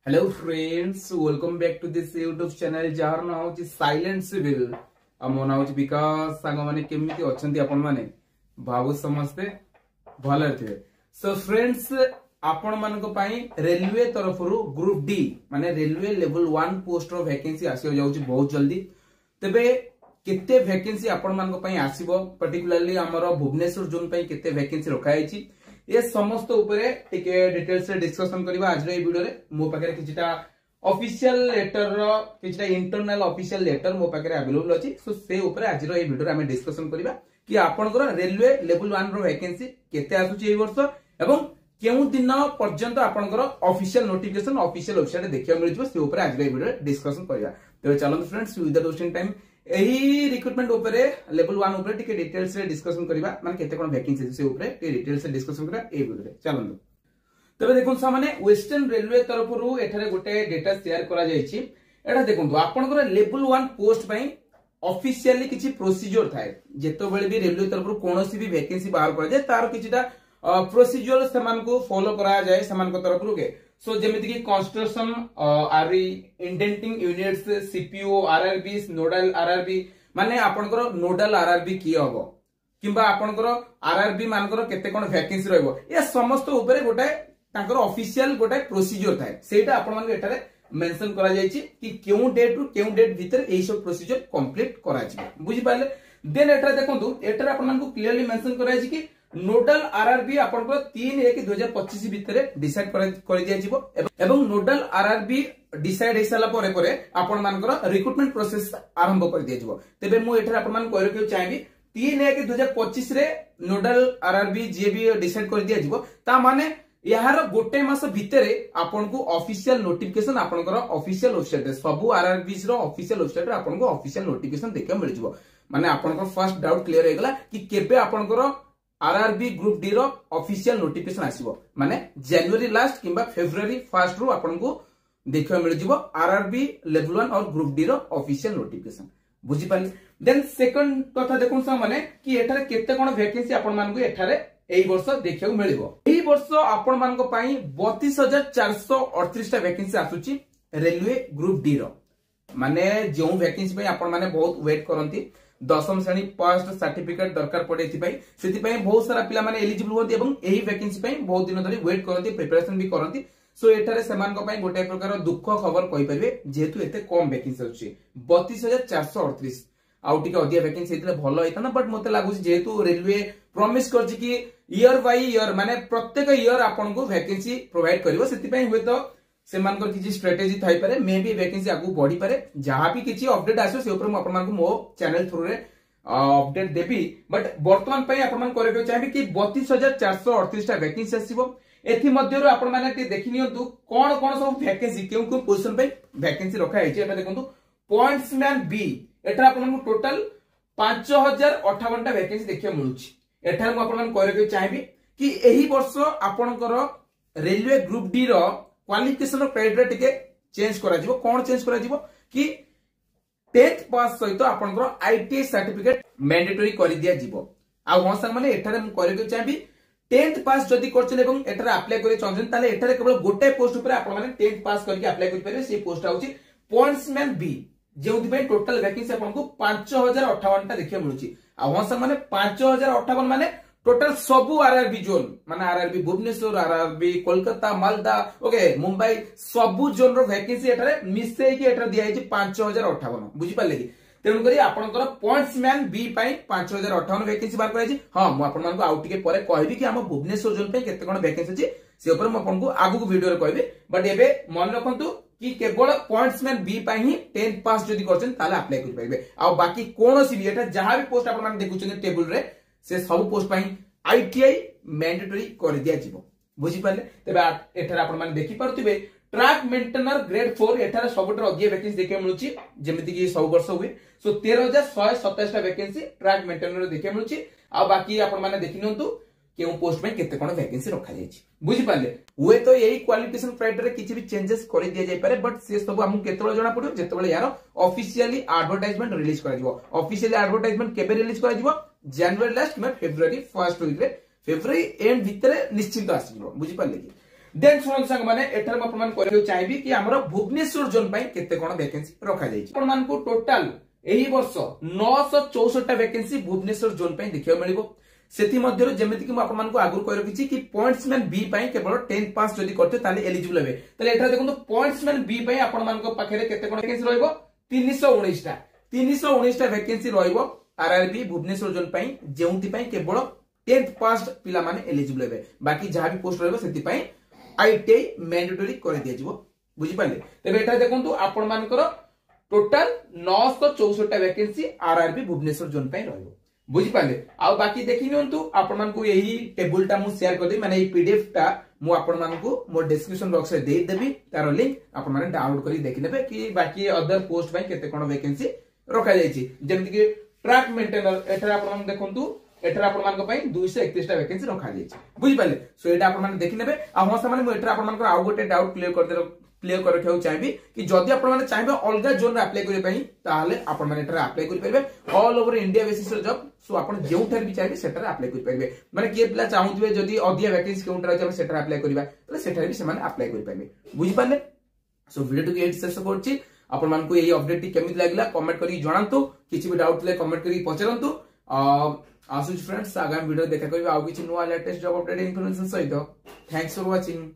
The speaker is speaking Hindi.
Hello friends, welcome back to this YouTube channel जार ना हो साइलेंट सिविल मो ना हो विकास सांग माने केमिति अछंती आपण माने भाबु समस्ते भले थे। सो फ्रेंड्स, आपण मानको पई रेलवे तरफरु ग्रुप डी माने रेलवे लेवल 1 पोस्ट रो वैकेंसी आसी जाउची बहुत जल्दी। तबे केते वैकेंसी आपण मानको पई आसीबो, पर्टिकुलरली हमरो भुवनेश्वर जोन पई केते वैकेंसी रखायची ये समस्त उपरे टिके डिटेल्स से डिस्कशन करबा आज रे वीडियो रे। मो पाखरे किछटा ऑफिशियल लेटर रो किछटा इंटरनल ऑफिशियल लेटर मो पाखरे अवेलेबल अछि। सो से उपरे आज रो ए वीडियो रे हम डिस्कशन करबा कि आपनकर रेलवे लेवल 1 रो वैकेंसी केते आसुची ए वर्ष एवं केउ दिन पर्यंत आपनकर ऑफिशियल नोटिफिकेशन ऑफिशियल वेबसाइट देखियो मिलजो। से उपरे आज रे वीडियो रे डिस्कशन करबा। तो चलो फ्रेंड्स, विदाउट वेस्टिंग टाइम एही रिक्रूटमेंट उपरे लेवल 1 उपरे टिके डिटेल्स रे डिस्कशन करबा, माने केते कोन वैकेंसी से उपरे टिके डिटेल्स से डिस्कशन करबा ए वीडियो रे। चलंदु तबे देखुन सामाने वेस्टर्न रेलवे तरफरु एठारे गोटे डेटा शेयर करा जायछि। एटा देखुन आपनकर लेवल 1 पोस्ट पई ऑफिशियली किछि प्रोसीजर थाए। जेतो बेले भी रेलवे तरफरु कोनोसी भी वैकेंसी बाहर करा जाय तार किछिटा प्रोसीजर समान को फॉलो करा जाय समान को तरफरु के। सो जेमिति कि construction are indenting units CPO RRB nodal RRB माने आपनकर नोडल आरआरबी की हबो किबा आपनकर आरआरबी मानकर केते कोन वैकेंसी रहबो, ये समस्त ऊपर गोटे तांकर ऑफिशियल गोटे प्रोसीजर थाए। सेटा आपन मान एटारे मेंशन करा जायछि कि केउ डेट टू केउ डेट भीतर एई सब प्रोसीजर कंप्लीट करा छी। बुझि पाले देन एटारे देखंतु एटारे आपन मान को क्लियरली मेंशन करा जायछि कि नोडल आरआरबी आपनकर 3/1/2025 भितरे डिसाइड कर दिया जिवो एवं नोडल आरआरबी डिसाइड हे साला परे परे आपन मानकर रिक्रूटमेंट प्रोसेस आरंभ कर दिया जिवो। तबे मु एठारे आपन मान कहर के चाहेबी 3/1/2025 रे नोडल आरआरबी जे भी डिसाइड कर दिया जिवो ता माने यार गोटे मास भितरे आपन को ऑफिशियल नोटिफिकेशन आपनकर ऑफिशियल वेबसाइट रे सब आरआरबी रो ऑफिशियल वेबसाइट रे आपन को ऑफिशियल नोटिफिकेशन देखा मिल जिवो। माने आपनकर फर्स्ट डाउट क्लियर हे गला कि केबे आपनकर आरआरबी ग्रुप डी रो ऑफिशियल नोटिफिकेशन आसीबो, माने जनवरी लास्ट किबा फेब्रुअरी फर्स्ट रो आपन को देखियो मिल जिवो आरआरबी लेवल 1 और ग्रुप डी रो ऑफिशियल नोटिफिकेशन। बुझि पाली। देन सेकंड कथा देखुन सा माने कि एठारे केते कोन वैकेंसी आपन मान को एठारे एई वर्ष देखियो मिलिबो। एई वर्ष आपन मान को पई 32438 टा वैकेंसी आसुची रेलवे ग्रुप डी रो। माने जो वैकेंसी पई आपन माने बहुत वेट करंती, दशम श्रेणी पास सर्टिफिकेट दरकार पड़े से बहुत सारा पिला माने एलिजिबल होती एवं एही वैकेंसी पई बहुत दिन धरि वेट करंती, प्रिपरेशन भी करंती। सो एठारे समान को पई गोटे प्रकार दुख खबर कहि परिबे जेहेतु एते कम वैकेंसी अछि 32438 आउ टिके अधिया वैकेंसी हेतले भलो हेता ना। बट मते लागु जेहेतु रेलवे प्रॉमिस करछि कि ईयर बाय ईयर माने प्रत्येक ईयर आपन को वैकेंसी प्रोवाइड करिवो, सेति पई होय तो सेमानकर किछि स्ट्रेटेजी थाई पारे, मे बी वैकेंसी आगु बढ़ी पारे। जहां भी किछि अपडेट आसो से ऊपर मु आपन मान को मो चैनल थ्रू रे अपडेट देबी। बट वर्तमान पई आपन मान करे के चाहबी कि 32438 टा वैकेंसी आसीबो। एथि मध्य रो आपन माने टी देखि नियंतु कोन कोन सब वैकेंसी केउ केउ पोजीशन पे वैकेंसी रखा है। एटा देखंतु पॉइंट्समैन बी एटा आपन मान को टोटल 5058 टा वैकेंसी देखियो मिलुची। एटा मु आपन मान करे के चाहबी कि एही वर्ष आपनकर रेलवे ग्रुप डी रो क्वालिफिकेशन क्राइटेरिया टिके चेंज करा जिवो। कोन चेंज करा जिवो कि 10th पास सहित आपनकर आईटीआई सर्टिफिकेट मैंडेटरी करि दिया जिवो। आ हो संग माने एठारे हम करे के चाहबी 10th पास जदी करछन एवं एठारे अप्लाई करे चाहछन ताले एठारे केवल गोटे पोस्ट ऊपर आपन माने 10th पास करके अप्लाई करि परिबे। से पोस्ट आउची पॉइंट्समैन बी जेउथि पे टोटल वैकेंसी आपन को 5058 टा देखिया मिलुची। आ हो संग माने 5058 माने टोटल सबु आरआरबी जोन माने RRB Bhubaneswar RRB Kolkata Malda okay Mumbai सबु जोन रो वैकेंसी एठारे मिसै कि एठारे दिया है 5058। बुझि पाले कि तेनु करी आपनकर पॉइंट्समैन बी पई 5058 वैकेंसी बार कराई छी। हां मु आपन मान को आउट के परे कहबी कि हम भुवनेश्वर जोन पे केते कोन वैकेंसी अछि से ऊपर मु आपन को आगु को वीडियो रे कहबी। बट एबे मन रखंतु कि केवल पॉइंट्समैन बी पई ही 10th पास जदी करछन ताले अप्लाई करि पाइबे। आ बाकी कोनोसी भी एटा जहां भी पोस्ट आपन मान देखुछन टेबल रे से सब पोस्ट पई आईटीआई मैंडेटरी कर दिया जिवो। बुझि पाले। तबे एठार आपन मान देखि पारतिबे ट्रैक मेंटेनर ग्रेड 4 एठार सबटर अधिक वैकेंसी देखै मिलुची जेमिति कि सब वर्ष हुए। सो 13127 टा वैकेंसी ट्रैक मेंटेनर देखै मिलुची। आ बाकी आपन माने देखि नियंतु केउ पोस्ट में केते कोन वैकेंसी रखा जायछि। बुझि पाले। हुए तो यही क्वालिफिकेशन क्राइटेरिया किछि भी चेंजेस कर दिया जाय पारे, बट से सब हमु केतबेला जणा पडियो जेतबेला यार ऑफिशियली एडवर्टाइजमेंट रिलीज करा जिवो। ऑफिशियली एडवर्टाइजमेंट केबे रिलीज करा जिवो जनवरी लास्ट किबा फेब्रुअरी फर्स्ट वीक रे, फेब्रुअरी एंड भितरे निश्चित आसी जिवो। बुझि पाले कि देन सुन सांग माने एठार म आपन करियो चाहिबी कि हमर भुवनेश्वर जोन पई केते कोन वैकेंसी रखा जाई छी। आपन को टोटल एही वर्ष 964 टा वैकेंसी भुवनेश्वर जोन पई देखियो मिलिबो। सेति मध्यरो जेमिति कि म आपन को आगुर कहि रखिछि कि पॉइंट्समैन बी पई केवल 10 पास जदी करते ताले एलिजिबल हेबे। ताले एठार देखंतु पॉइंट्समैन बी पई आपन मान को पाखरे केते कोन वैकेंसी रहइबो 319 टा 319 टा वैकेंसी रहइबो आरआरबी भुवनेश्वर जोन पई जेउंति पई केवल 10th पास पिला माने एलिजिबल हेबे। बाकी जहा भी पोस्ट रहइबो सेति पई आईटीआई मैंडेटरी कर दिया जिवो बुझी पाले। तबे एटा देखंतु आपन मानकर टोटल 964 टा वैकेंसी आरआरबी भुवनेश्वर जोन पई रहइबो बुझी पाले। आ बाकी देखि नियंतु आपन मान को यही टेबल टा मु शेयर कर दे माने ई पीडीएफ टा मु आपन मान को मो डिस्क्रिप्शन बॉक्स रे दे देबी तार लिंक आपन माने डाउनलोड करी देखि नेबे कि बाकी अदर पोस्ट पई केते कोन वैकेंसी रखा जाई छी। जेमति कि ट्रैक मेंटेनर एटा आपन मान देखंतु एटा आपन मान को पई 231 टा वैकेंसी रखा जाई छी बुझी पाले। सो एटा आपन मान देखि नेबे। आ हमसा माने मु एटा आपन मान को आउ गोटे डाउट क्लियर कर रखियो चाहिबी कि जदी आपन माने चाहिबे अलगा जोन रे अप्लाई करियो पई ताहाले आपन माने एटा अप्लाई करि परबे ऑल ओवर इंडिया बेसिस रे जॉब। सो आपन जेउ ठर भी चाहिबे सेटा रे अप्लाई करि परबे। माने के पिला चाहुतबे जदी अधिया वैकेंसी काउंटर अछि हम सेटा रे अप्लाई करिबा तले सेटा भी से माने अप्लाई करि परबे बुझी पाले। सो वीडियो टू एट शेष करछि। आपन मान को एही अपडेट टी केमिति लागला कमेंट करी जणांतु। किछि भी डाउट ले कमेंट करी पचरंतु। आसुच फ्रेंड्स आगामी वीडियो देखा करबे आउ किछि नुवा लेटेस्ट जॉब अपडेट इन्फॉर्मेशन सहित। Thanks for watching.